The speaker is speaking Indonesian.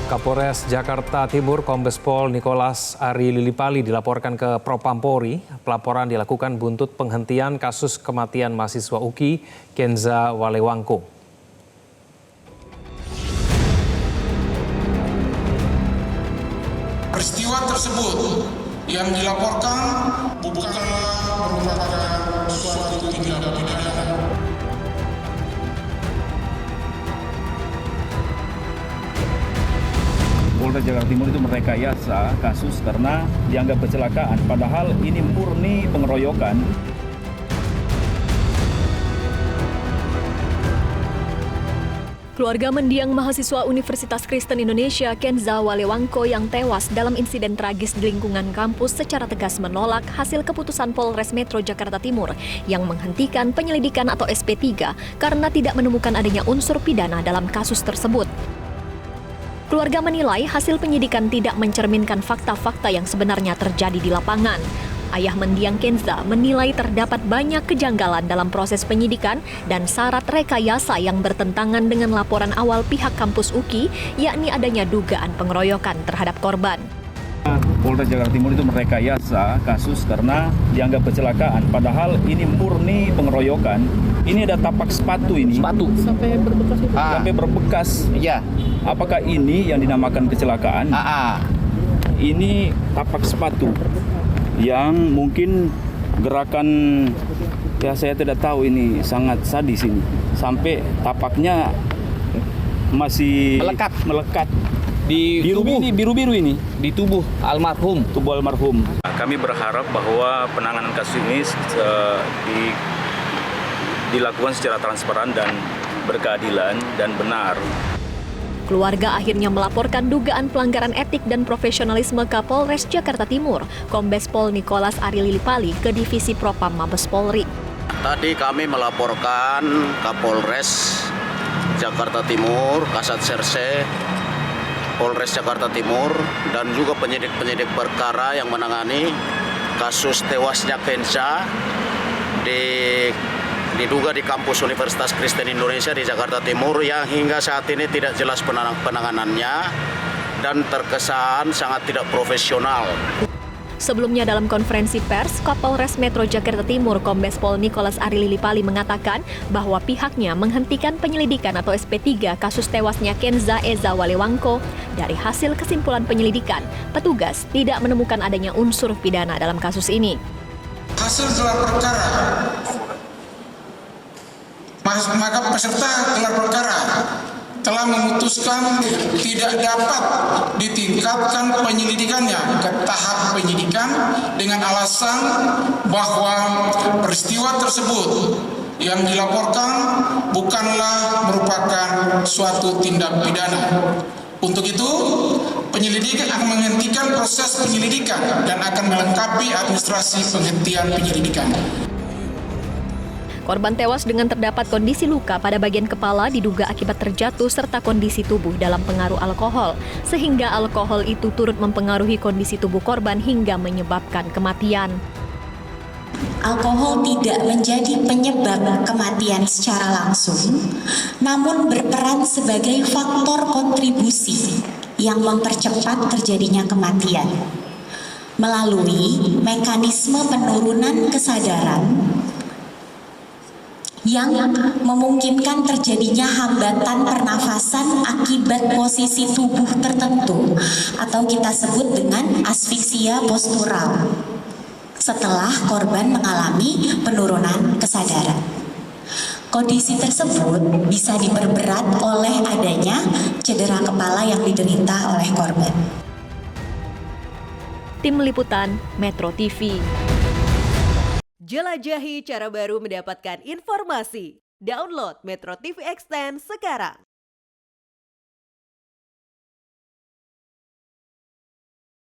Kapolres Jakarta Timur Kombes Pol Nicholas Ari Lilipali dilaporkan ke Propampori. Pelaporan dilakukan buntut penghentian kasus kematian mahasiswa UKI Kenza Walewangko. Peristiwa tersebut yang dilaporkan bukanlah merupakan suatu tindak pidana. Polda Jakarta Timur itu merekayasa kasus karena dianggap kecelakaan, padahal ini murni pengeroyokan. Keluarga mendiang mahasiswa Universitas Kristen Indonesia Kenza Walewangko yang tewas dalam insiden tragis di lingkungan kampus secara tegas menolak hasil keputusan Polres Metro Jakarta Timur yang menghentikan penyelidikan atau SP3 karena tidak menemukan adanya unsur pidana dalam kasus tersebut. Keluarga menilai hasil penyidikan tidak mencerminkan fakta-fakta yang sebenarnya terjadi di lapangan. Ayah mendiang Kenza menilai terdapat banyak kejanggalan dalam proses penyidikan dan syarat rekayasa yang bertentangan dengan laporan awal pihak kampus UKI, yakni adanya dugaan pengeroyokan terhadap korban. Polda Jakarta Timur itu merekayasa kasus karena dianggap kecelakaan, padahal ini murni pengeroyokan. Ini ada tapak sepatu ini. Sepatu sampai berbekas itu. Sampai berbekas. Iya. Apakah ini yang dinamakan kecelakaan? Ini tapak sepatu yang mungkin gerakan, ya saya tidak tahu, ini sangat sadis ini. Sampai tapaknya masih melekat Di tubuh ini, biru-biru ini di tubuh almarhum. tubuh almarhum. Kami berharap bahwa penanganan kasus ini dilakukan secara transparan dan berkeadilan dan benar. Keluarga akhirnya melaporkan dugaan pelanggaran etik dan profesionalisme Kapolres Jakarta Timur, Kombes Pol Nicholas Ari Lilipali ke Divisi Propam Mabes Polri. Tadi kami melaporkan Kapolres Jakarta Timur, Kasat Serse, Polres Jakarta Timur, dan juga penyidik-penyidik perkara yang menangani kasus tewasnya Kenza diduga di kampus Universitas Kristen Indonesia di Jakarta Timur, yang hingga saat ini tidak jelas penanganannya dan terkesan sangat tidak profesional. Sebelumnya dalam konferensi pers, Kapolres Metro Jakarta Timur Kombes Pol Nicholas Ari Lilipali mengatakan bahwa pihaknya menghentikan penyelidikan atau SP3 kasus tewasnya Kenza Walewangko. Dari hasil kesimpulan penyelidikan, petugas tidak menemukan adanya unsur pidana dalam kasus ini. Hasil gelar perkara, maka peserta gelar perkara telah memutuskan tidak dapat ditingkatkan penyelidikannya ke tahap penyidikan dengan alasan bahwa peristiwa tersebut yang dilaporkan bukanlah merupakan suatu tindak pidana. Untuk itu, penyelidikan akan menghentikan proses penyelidikan dan akan melengkapi administrasi penghentian penyelidikan. Korban tewas dengan terdapat kondisi luka pada bagian kepala diduga akibat terjatuh serta kondisi tubuh dalam pengaruh alkohol, sehingga alkohol itu turut mempengaruhi kondisi tubuh korban hingga menyebabkan kematian. Alkohol tidak menjadi penyebab kematian secara langsung, namun berperan sebagai faktor kontribusi yang mempercepat terjadinya kematian. Melalui mekanisme penurunan kesadaran yang memungkinkan terjadinya hambatan pernafasan akibat posisi tubuh tertentu atau kita sebut dengan asfiksia postural setelah korban mengalami penurunan kesadaran. Kondisi tersebut bisa diperberat oleh adanya cedera kepala yang diderita oleh korban. Tim Liputan Metro TV. Jelajahi cara baru mendapatkan informasi. Download Metro TV Extend sekarang.